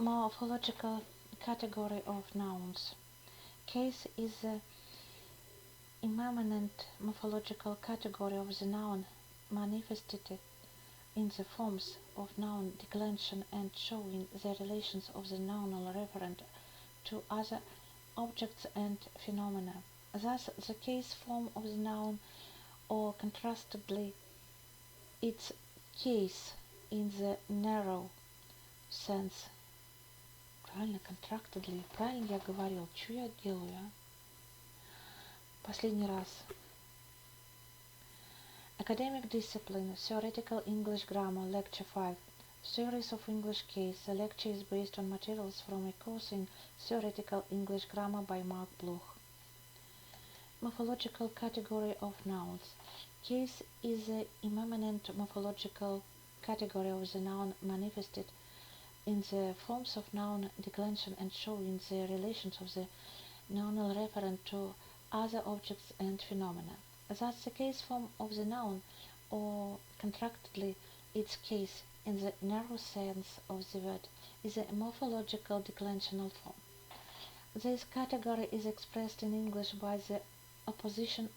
Morphological category of nouns. Case is the immanent morphological category of the noun manifested in the forms of noun declension and showing the relations of the nominal referent to other objects and phenomena. Thus, the case form of the noun, or contrastedly, its case in the narrow sense. Правильно, contractedly. Правильно я говорил. Что я делаю, а? Последний раз. Academic discipline, theoretical English grammar, lecture 5. Series of English case. The lecture is based on materials from a course in theoretical English grammar by Mark Bloch. Morphological category of nouns. Case is the immanent morphological category of the noun manifested in the forms of noun declension and showing the relations of the nominal referent to other objects and phenomena. Thus, the case form of the noun, or contractedly its case in the narrow sense of the word, is a morphological declensional form. This category is expressed in English by the opposition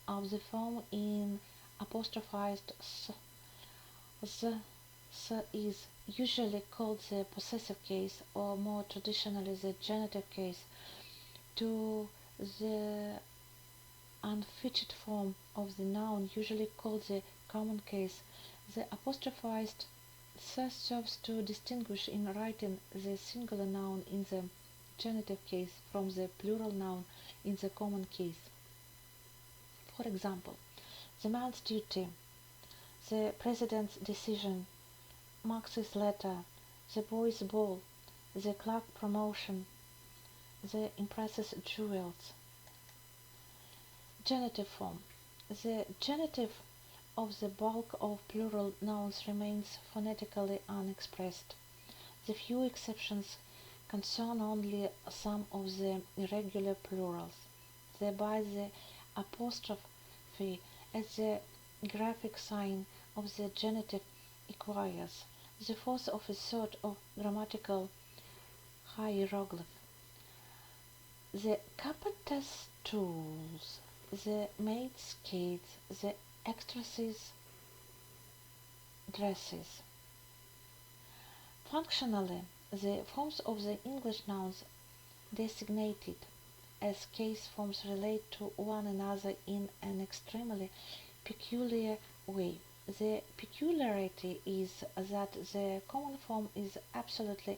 of the form in apostrophized s. The is usually called the possessive case, or more traditionally the genitive case, to the unfeatured form of the noun, usually called the common case. The apostrophized s serves to distinguish in writing the singular noun in the genitive case from the plural noun in the common case. For example, the man's duty, the president's decision, Max's letter, the boy's ball, the clerk promotion, the empress's jewels. Genitive form. The genitive of the bulk of plural nouns remains phonetically unexpressed. The few exceptions concern only some of the irregular plurals. Thereby the apostrophe as the graphic sign of the genitive acquires the force of a sort of grammatical hieroglyph. The carpenter's tools, the maid's skates, the actress's dresses. Functionally, the forms of the English nouns designated as case forms relate to one another in an extremely peculiar way. The peculiarity is that the common form is absolutely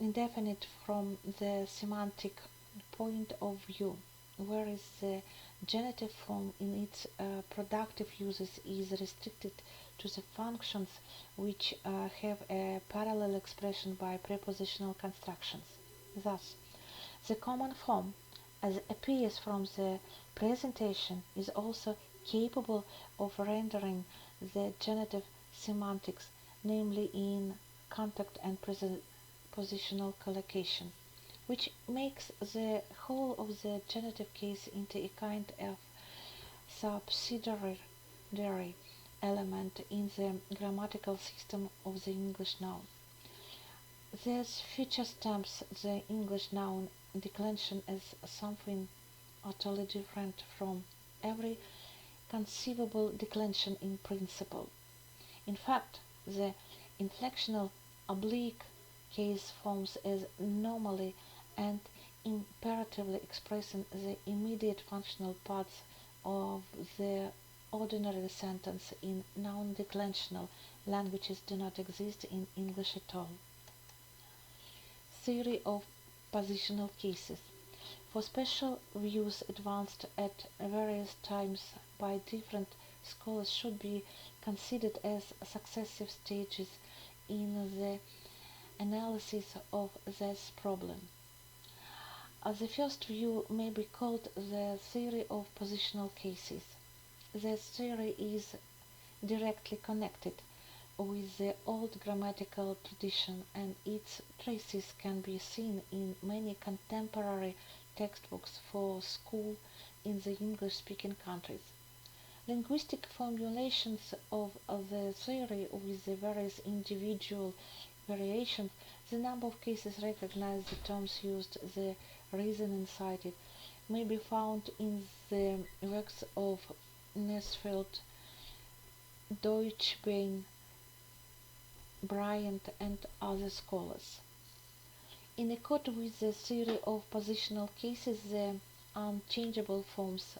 indefinite from the semantic point of view, whereas the genitive form in its productive uses is restricted to the functions which have a parallel expression by prepositional constructions. Thus, the common form, as appears from the presentation, is also capable of rendering the genitive semantics, namely in contact and positional collocation, which makes the whole of the genitive case into a kind of subsidiary element in the grammatical system of the English noun. This feature stamps the English noun declension as something utterly different from every conceivable declension in principle. In fact, the inflectional oblique case forms as normally and imperatively expressing the immediate functional parts of the ordinary sentence in non-declensional languages do not exist in English at all. Theory of positional cases. For special views advanced at various times by different scholars should be considered as successive stages in the analysis of this problem. The first view may be called the theory of positional cases. This theory is directly connected with the old grammatical tradition, and its traces can be seen in many contemporary textbooks for school in the English-speaking countries. Linguistic formulations of the theory with the various individual variations, the number of cases recognized, the terms used, the reasoning cited, may be found in the works of Nesfield, Deutschbein, Bryant, and other scholars. In accord with the theory of positional cases, the unchangeable forms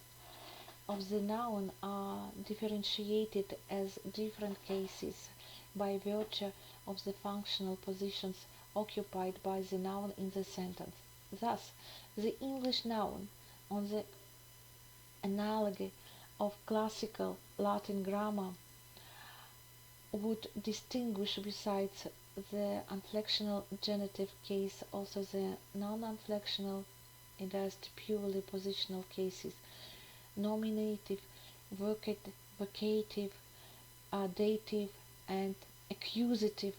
of the noun are differentiated as different cases by virtue of the functional positions occupied by the noun in the sentence. Thus, the English noun, on the analogy of classical Latin grammar, would distinguish besides the inflectional genitive case also the non-inflectional and just purely positional cases, nominative, vocative, dative, and accusative.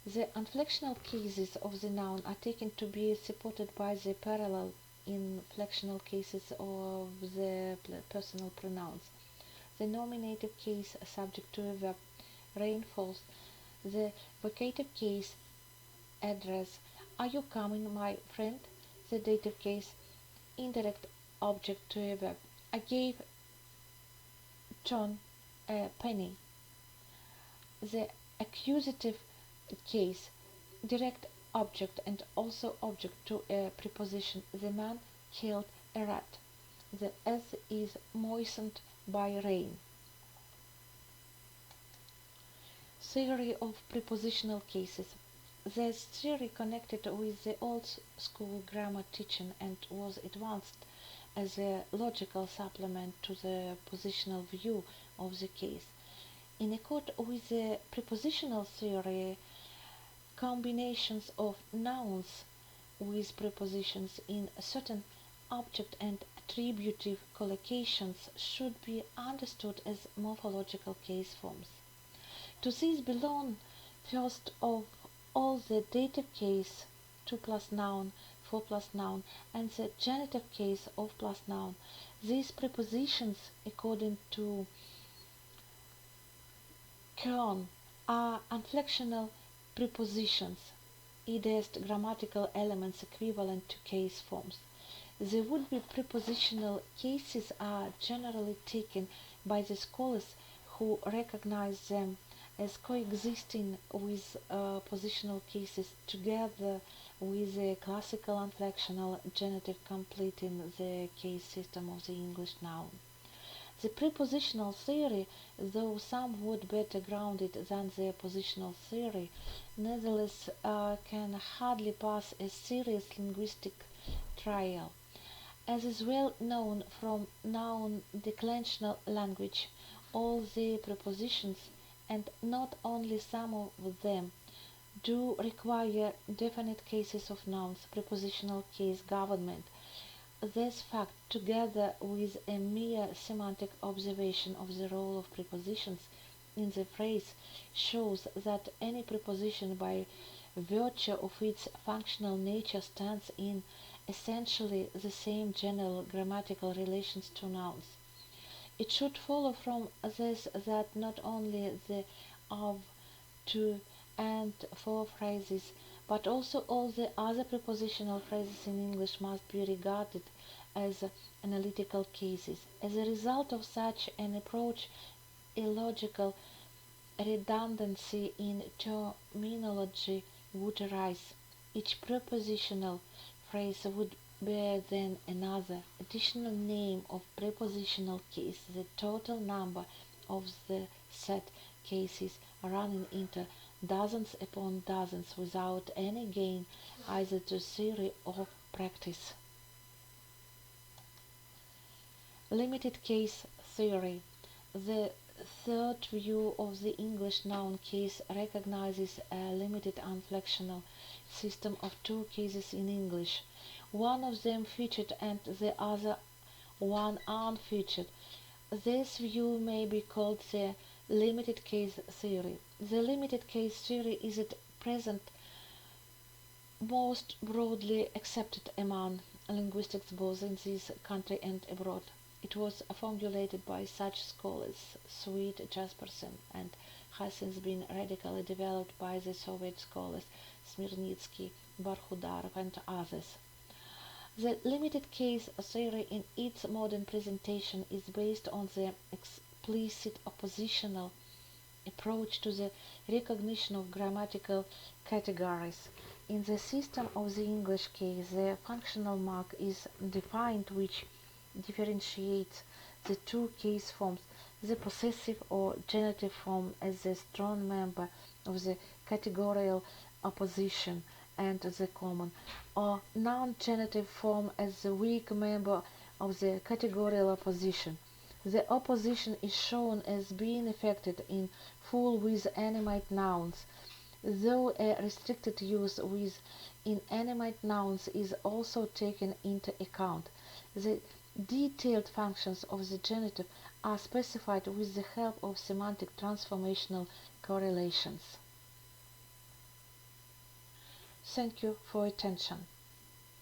The inflectional cases of the noun are taken to be supported by the parallel inflectional cases of the personal pronouns. The nominative case subject to a verb, rain falls. The vocative case, address, are you coming, my friend? The dative case, indirect object to a verb, I gave John a penny. The accusative case, direct object and also object to a preposition, the man killed a rat. The earth is moistened by rain. Theory of prepositional cases. This theory connected with the old school grammar teaching and was advanced as a logical supplement to the positional view of the case. In accord with the prepositional theory, combinations of nouns with prepositions in certain object and attributive collocations should be understood as morphological case forms. To these belong first of all the dative case, to plus noun, for plus noun, and the genitive case of plus noun. These prepositions, according to Kern, are inflectional prepositions, i.e. grammatical elements equivalent to case forms. The would-be prepositional cases are generally taken by the scholars who recognize them as coexisting with positional cases together with the classical inflectional genitive completing the case system of the English noun. The prepositional theory, though somewhat better grounded than the positional theory, nevertheless can hardly pass a serious linguistic trial. As is well known from noun-declensional language, all the prepositions, and not only some of them, do require definite cases of nouns, prepositional case government. This fact, together with a mere semantic observation of the role of prepositions in the phrase, shows that any preposition by virtue of its functional nature stands in essentially the same general grammatical relations to nouns. It should follow from this that not only the of, to, and for phrases, but also all the other prepositional phrases in English must be regarded as analytical cases. As a result of such an approach, illogical redundancy in terminology would arise. Each prepositional phrase would bear then another additional name of prepositional case, the total number of the set cases running into dozens upon dozens without any gain either to theory or practice. Limited case theory. The third view of the English noun case recognizes a limited inflectional system of two cases in English, one of them featured and the other one unfeatured. This view may be called the limited case theory. The limited case theory is at present most broadly accepted among linguists both in this country and abroad. It was formulated by such scholars Sweet, Jasperson, and has since been radically developed by the Soviet scholars Smirnitsky, Barkhudarov, and others. The limited case theory in its modern presentation is based on the explicit oppositional approach to the recognition of grammatical categories. In the system of the English case, the functional mark is defined, which differentiates the two case forms, the possessive or genitive form as the strong member of the categorical opposition and the common, or non-genitive form as the weak member of the categorical opposition. The opposition is shown as being effected in full with animate nouns, though a restricted use with inanimate nouns is also taken into account. The detailed functions of the genitive are specified with the help of semantic transformational correlations. Thank you for attention.